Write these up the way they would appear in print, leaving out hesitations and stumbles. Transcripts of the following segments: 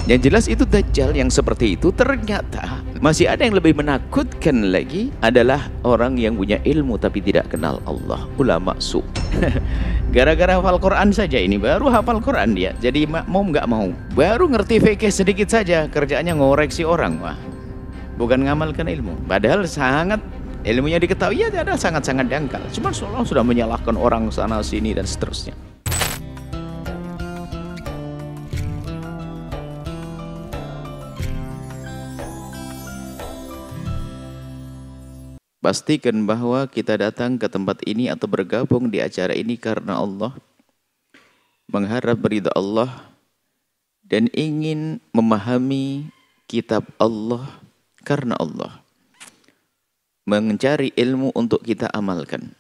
Yang jelas itu Dajjal yang seperti itu. Ternyata masih ada yang lebih menakutkan lagi, adalah orang yang punya ilmu tapi tidak kenal Allah, ulama su. Gara-gara hafal Quran saja, ini baru hafal Quran dia, jadi mau nggak mau baru ngerti fikih sedikit saja, kerjaannya ngoreksi orang. Wah, bukan ngamalkan ilmu, padahal sangat ilmunya diketahui ya, ada sangat-sangat dangkal. Cuma seolah sudah menyalahkan orang sana sini dan seterusnya. Pastikan bahwa kita datang ke tempat ini atau bergabung di acara ini karena Allah, mengharap ridha Allah, dan ingin memahami kitab Allah karena Allah. Mencari ilmu untuk kita amalkan.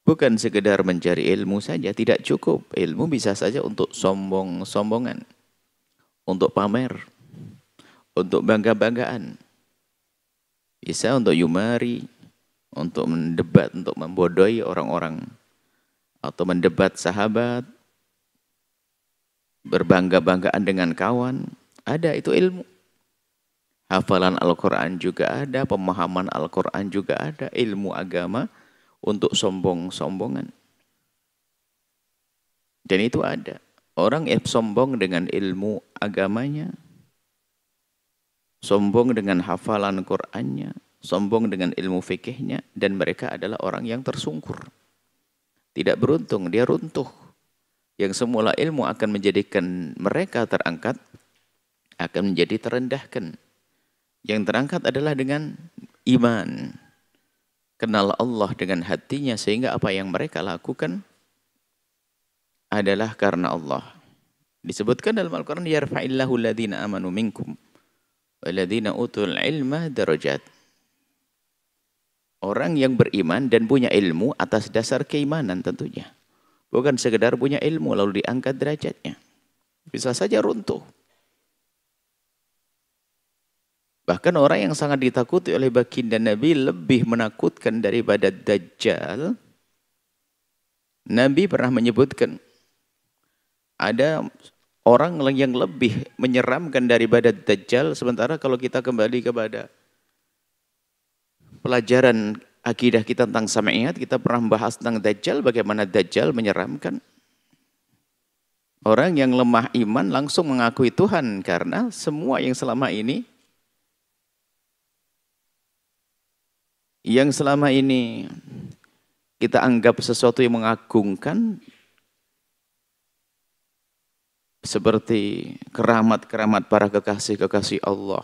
Bukan sekedar mencari ilmu saja, tidak cukup. Ilmu bisa saja untuk sombong-sombongan, untuk pamer, untuk bangga-banggaan. Bisa untuk yumari, untuk mendebat, untuk membodohi orang-orang, atau mendebat sahabat, berbangga-banggaan dengan kawan. Ada itu ilmu. Hafalan Al-Quran juga ada, pemahaman Al-Quran juga ada, ilmu agama untuk sombong-sombongan. Dan itu ada. Orang yang sombong dengan ilmu agamanya, sombong dengan hafalan Qur'annya, sombong dengan ilmu fikihnya, dan mereka adalah orang yang tersungkur. Tidak beruntung, dia runtuh. Yang semula ilmu akan menjadikan mereka terangkat, akan menjadi terendahkan. Yang terangkat adalah dengan iman. Kenal Allah dengan hatinya, sehingga apa yang mereka lakukan adalah karena Allah. Disebutkan dalam Al-Quran, yarfa'illahu alladhina amanu minkum waladina utul ilma darajat. Orang yang beriman dan punya ilmu atas dasar keimanan tentunya. Bukan sekedar punya ilmu lalu diangkat derajatnya. Bisa saja runtuh. Bahkan orang yang sangat ditakuti oleh baginda Nabi lebih menakutkan daripada Dajjal. Nabi pernah menyebutkan ada orang yang lebih menyeramkan daripada Dajjal. Sementara kalau kita kembali kepada pelajaran akidah kita tentang Sam'iyat, kita pernah membahas tentang Dajjal, bagaimana Dajjal menyeramkan. Orang yang lemah iman langsung mengakui Tuhan, karena semua yang selama ini kita anggap sesuatu yang mengagungkan, seperti keramat-keramat para kekasih-kekasih Allah.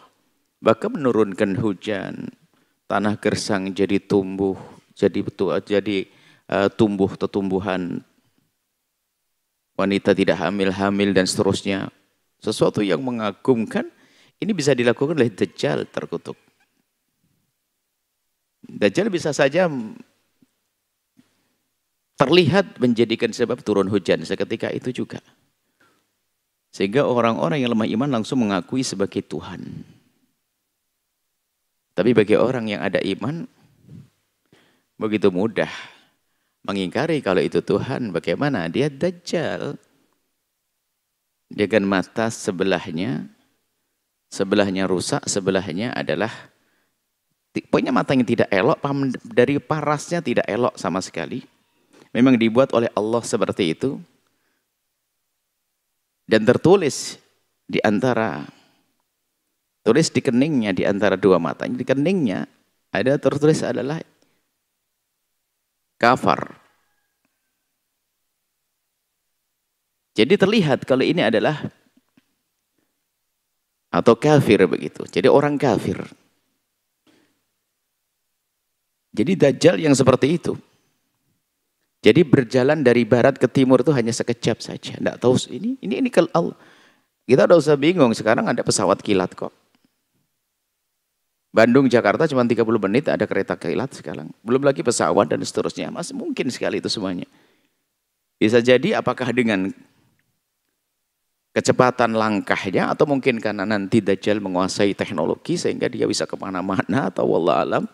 Bahkan menurunkan hujan, tanah gersang jadi tumbuh, jadi tumbuh tumbuhan, wanita tidak hamil dan seterusnya. Sesuatu yang mengagumkan, ini bisa dilakukan oleh Dajjal terkutuk. Dajjal bisa saja terlihat menjadikan sebab turun hujan seketika itu juga. Sehingga orang-orang yang lemah iman langsung mengakui sebagai Tuhan. Tapi bagi orang yang ada iman, begitu mudah mengingkari kalau itu Tuhan. Bagaimana? Dia Dajjal. Dengan mata sebelahnya rusak, sebelahnya adalah punya mata yang tidak elok, dari parasnya tidak elok sama sekali. Memang dibuat oleh Allah seperti itu. Dan tertulis di keningnya, di antara dua matanya, di keningnya ada tertulis adalah kafar. Jadi terlihat kalau ini adalah atau kafir begitu. Jadi orang kafir. Jadi Dajjal yang seperti itu. Jadi berjalan dari barat ke timur itu hanya sekejap saja. Tidak tahu ini kalau Allah. Kita udah usah bingung, sekarang ada pesawat kilat kok. Bandung Jakarta cuma 30 menit ada kereta kilat sekarang. Belum lagi pesawat dan seterusnya. Masih mungkin sekali itu semuanya. Bisa jadi apakah dengan kecepatan langkahnya, atau mungkin karena nanti Dajjal menguasai teknologi sehingga dia bisa kemana-mana, atau wallah alam.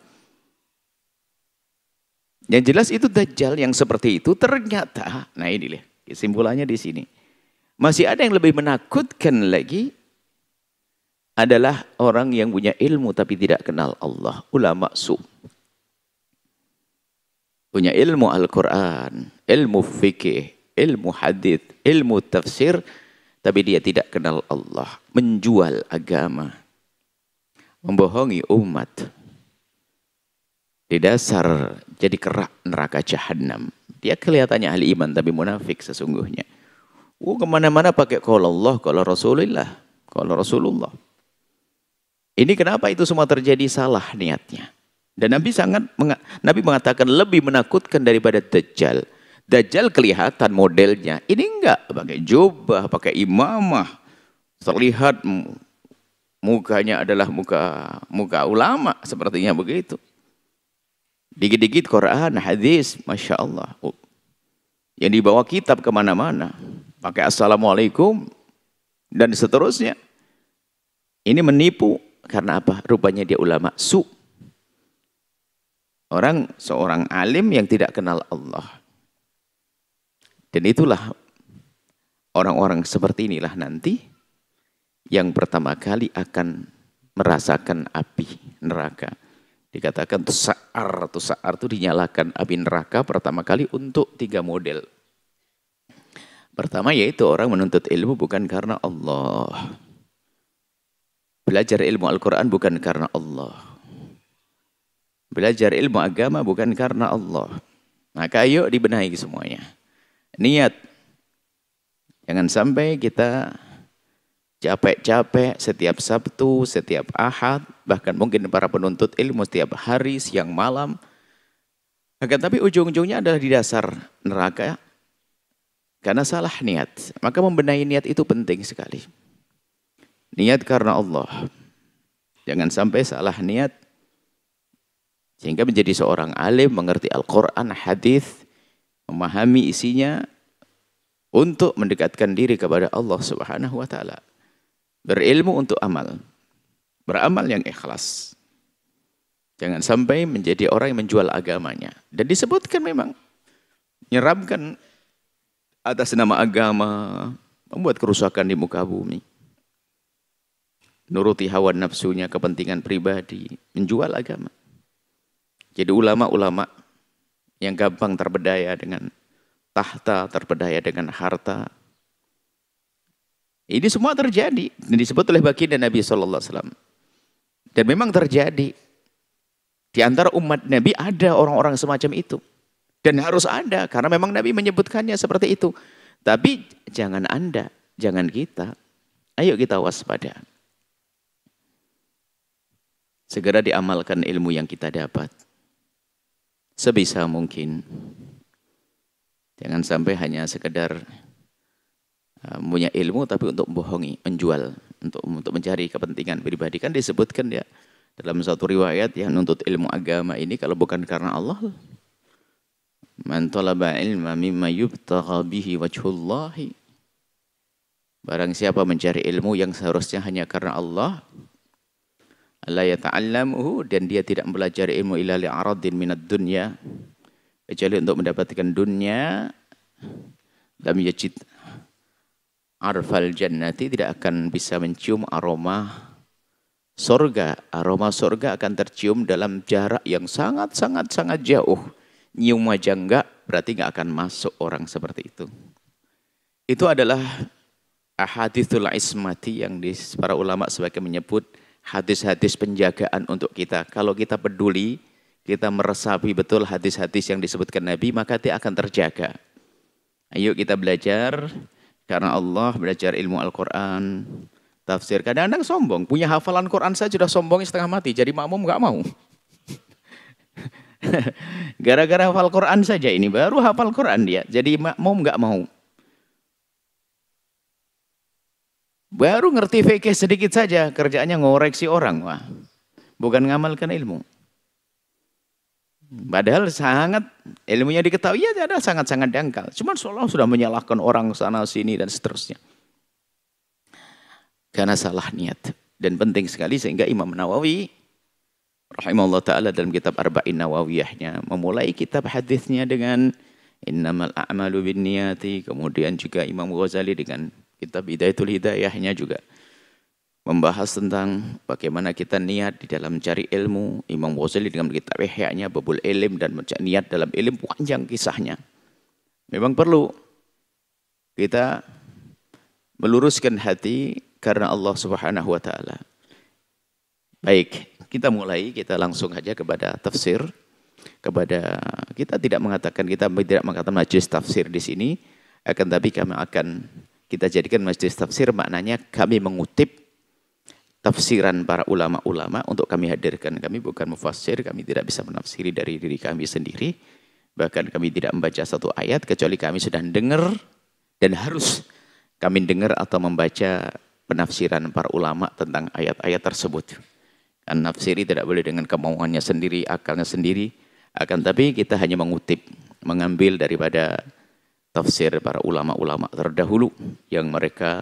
Yang jelas itu Dajjal yang seperti itu. Ternyata, nah ini kesimpulannya di sini. Masih ada yang lebih menakutkan lagi, adalah orang yang punya ilmu tapi tidak kenal Allah. Ulama su. Punya ilmu Al-Quran, ilmu fikih, ilmu hadith, ilmu tafsir, tapi dia tidak kenal Allah. Menjual agama. Membohongi umat. Di dasar jadi kerak neraka jahanam. Dia kelihatannya ahli iman tapi munafik sesungguhnya. Kemana-mana pakai qala Allah, qala Rasulullah, qala Rasulullah. Ini kenapa itu semua terjadi salah niatnya. Dan Nabi mengatakan lebih menakutkan daripada Dajjal. Dajjal kelihatan modelnya. Ini enggak pakai jubah, pakai imamah. Terlihat mukanya adalah muka ulama sepertinya begitu. Dikit-dikit Quran, hadis, Masya Allah. Yang dibawa kitab kemana-mana. Pakai Assalamualaikum dan seterusnya. Ini menipu karena apa? Rupanya dia ulama su. Seorang alim yang tidak kenal Allah. Dan itulah orang-orang seperti inilah nanti yang pertama kali akan merasakan api neraka. Dikatakan tusa'ar itu dinyalakan api neraka pertama kali untuk 3 model. Pertama yaitu orang menuntut ilmu bukan karena Allah. Belajar ilmu Al-Quran bukan karena Allah. Belajar ilmu agama bukan karena Allah. Maka ayo dibenahi semuanya. Niat. Jangan sampai kita capek-capek setiap Sabtu, setiap Ahad, bahkan mungkin para penuntut ilmu setiap hari, siang, malam. Akan tapi ujung-ujungnya adalah di dasar neraka. Karena salah niat. Maka membenahi niat itu penting sekali. Niat karena Allah. Jangan sampai salah niat. Sehingga menjadi seorang alim, mengerti Al-Quran, hadis, memahami isinya untuk mendekatkan diri kepada Allah Subhanahu wa Ta'ala. Berilmu untuk amal. Beramal yang ikhlas. Jangan sampai menjadi orang yang menjual agamanya. Dan disebutkan memang. Menyeramkan atas nama agama. Membuat kerusakan di muka bumi. Nuruti hawa nafsunya, kepentingan pribadi. Menjual agama. Jadi ulama-ulama yang gampang terbedaya dengan tahta, terbedaya dengan harta. Ini semua terjadi. Dan disebut oleh baginda Nabi SAW. Dan memang terjadi. Di antara umat Nabi ada orang-orang semacam itu. Dan harus ada. Karena memang Nabi menyebutkannya seperti itu. Tapi jangan Anda, jangan kita. Ayo kita waspada. Segera diamalkan ilmu yang kita dapat. Sebisa mungkin. Jangan sampai hanya sekedar punya ilmu tapi untuk membohongi, menjual, untuk mencari kepentingan pribadi. Kan disebutkan ya dalam satu riwayat yang nuntut ilmu agama ini kalau bukan karena Allah. Man talaba ilma mimma yubtagha bihi wajhullahi. Barang siapa mencari ilmu yang seharusnya hanya karena Allah, la yata'allamuhu, dan dia tidak belajar ilmu illa li'aradin minad dunya, kecuali untuk mendapatkan dunia, lam yajid arfal jannati, tidak akan bisa mencium aroma surga. Aroma surga akan tercium dalam jarak yang sangat jauh. Nyium aja enggak, berarti enggak akan masuk orang seperti itu. Itu adalah ahadithul ismati yang para ulama sebagai menyebut hadis-hadis penjagaan untuk kita. Kalau kita peduli, kita meresapi betul hadis-hadis yang disebutkan Nabi, maka dia akan terjaga. Ayo kita belajar karena Allah, belajar ilmu Al-Quran, tafsir. Kadang-kadang sombong, punya hafalan Quran saja sudah sombongnya setengah mati, jadi makmum nggak mau. Gara-gara hafal Quran saja ini, baru hafal Quran dia, jadi makmum nggak mau. Baru ngerti fikih sedikit saja, kerjaannya ngoreksi orang. Wah, bukan ngamalkan ilmu. Padahal sangat ilmunya diketahui, ya ada sangat-sangat dangkal. Cuman seolah sudah menyalahkan orang sana sini dan seterusnya. Karena salah niat. Dan penting sekali sehingga Imam Nawawi rahimahullah ta'ala dalam kitab Arba'in Nawawiyahnya memulai kitab hadisnya dengan innamal a'malu binniyati. Kemudian juga Imam Ghazali dengan kitab Hidayatul Hidayahnya juga membahas tentang bagaimana kita niat di dalam mencari ilmu. Imam Ghazali dengan kitab Ihya-nya Babul Ilm dan mencari niat dalam ilmu, panjang kisahnya. Memang perlu kita meluruskan hati karena Allah Subhanahu wa taala. Baik, kita mulai, kita langsung saja kepada tafsir. Kita tidak mengatakan majelis tafsir di sini, akan tapi kita jadikan majelis tafsir maknanya kami mengutip tafsiran para ulama-ulama untuk kami hadirkan. Kami bukan mufassir, kami tidak bisa menafsiri dari diri kami sendiri. Bahkan kami tidak membaca satu ayat kecuali kami sudah dengar dan harus kami dengar atau membaca penafsiran para ulama tentang ayat-ayat tersebut. Kan nafsiri tidak boleh dengan kemauannya sendiri, akalnya sendiri. Akan tapi kita hanya mengutip, mengambil daripada tafsir para ulama-ulama terdahulu yang mereka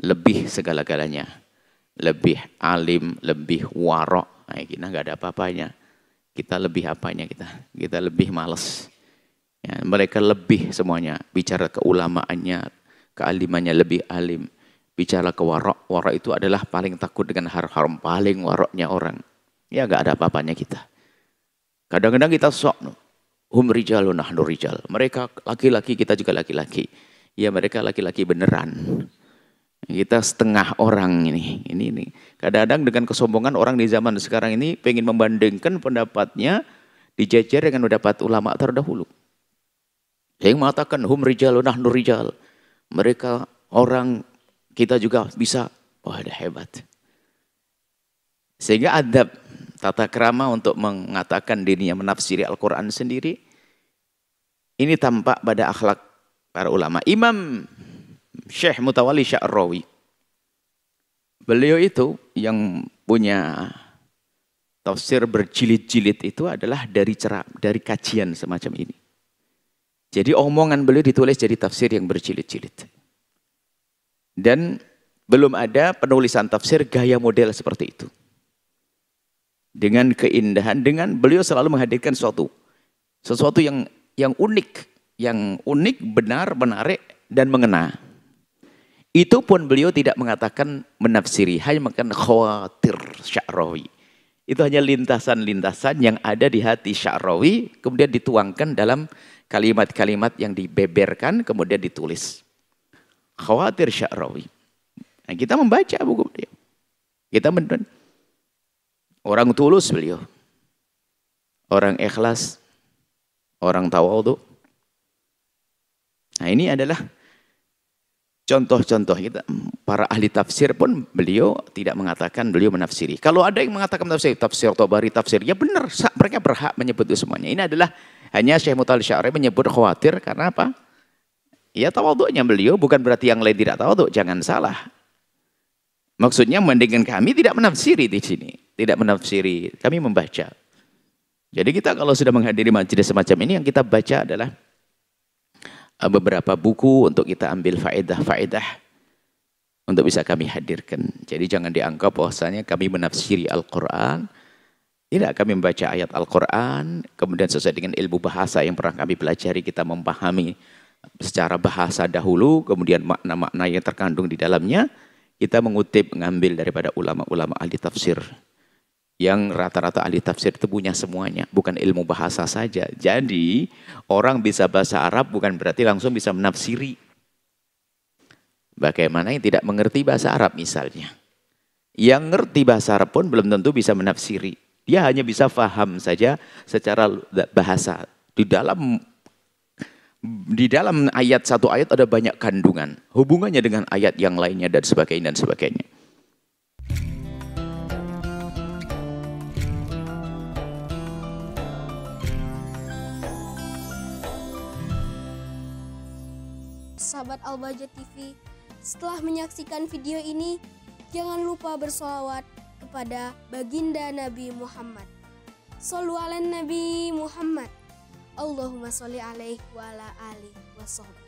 lebih segala-galanya, lebih alim, lebih warok. Nah, kita nggak ada apa-apanya. Kita lebih apanya kita lebih malas. Ya, mereka lebih semuanya bicara keulamaannya, kealimannya lebih alim. Bicara ke warok, warok itu adalah paling takut dengan haram, paling waroknya orang. Ya nggak ada apa-apanya kita. Kadang-kadang kita sok, hum rijalun nahnu rijal. Mereka laki-laki, kita juga laki-laki. Ya mereka laki-laki beneran. Kita setengah orang ini. Kadang-kadang dengan kesombongan orang di zaman sekarang ini pengen membandingkan pendapatnya dijejer dengan pendapat ulama terdahulu. Yang mengatakan hum rijalun nahnu rijal. Mereka orang, kita juga bisa. Wah, ada hebat. Sehingga adab, tata krama untuk mengatakan dirinya menafsiri Al-Quran sendiri, ini tampak pada akhlak para ulama. Imam Syekh Mutawalli Sya'rawi, beliau itu yang punya tafsir berjilid-jilid itu adalah dari kajian semacam ini. Jadi omongan beliau ditulis jadi tafsir yang berjilid-jilid. Dan belum ada penulisan tafsir gaya model seperti itu. Dengan keindahan, dengan beliau selalu menghadirkan sesuatu yang unik, benar, menarik, dan mengena. Itu pun beliau tidak mengatakan menafsiri, hanya mengatakan khawatir Sya'rawi. Itu hanya lintasan-lintasan yang ada di hati Sya'rawi, kemudian dituangkan dalam kalimat-kalimat yang dibeberkan, kemudian ditulis. Khawatir Sya'rawi. Nah, kita membaca buku beliau. Orang tulus beliau. Orang ikhlas. Orang tawadhu. Nah, ini adalah contoh-contoh kita. Para ahli tafsir pun beliau tidak mengatakan beliau menafsiri. Kalau ada yang mengatakan tafsir Tabari, tafsir, ya benar. Mereka berhak menyebut itu semuanya. Ini adalah hanya Syekh Mutawalli Sya'rawi menyebut khawatir karena apa? Ya tawadhu'nya beliau bukan berarti yang lain tidak tawadhu, jangan salah. Maksudnya mendingan kami tidak menafsiri di sini, tidak menafsiri, kami membaca. Jadi kita kalau sudah menghadiri majelis semacam ini yang kita baca adalah beberapa buku untuk kita ambil faedah-faedah untuk bisa kami hadirkan. Jadi jangan dianggap bahwasanya kami menafsiri Al-Qur'an. Tidak, kami membaca ayat Al-Qur'an, kemudian sesuai dengan ilmu bahasa yang pernah kami pelajari, kita memahami secara bahasa dahulu, kemudian makna-makna yang terkandung di dalamnya, kita mengutip, mengambil daripada ulama-ulama ahli tafsir. Yang rata-rata ahli tafsir itu punya semuanya, bukan ilmu bahasa saja. Jadi, orang bisa bahasa Arab bukan berarti langsung bisa menafsiri. Bagaimana yang tidak mengerti bahasa Arab misalnya. Yang ngerti bahasa Arab pun belum tentu bisa menafsiri. Dia hanya bisa faham saja secara bahasa. Di dalam ayat satu ayat ada banyak kandungan. Hubungannya dengan ayat yang lainnya dan sebagainya. Sahabat Al-Bahjah TV, setelah menyaksikan video ini, jangan lupa bersolawat kepada baginda Nabi Muhammad. Shollu ala Nabi Muhammad. Allahumma sholli alaihi wa ala alihi wa sahbihi.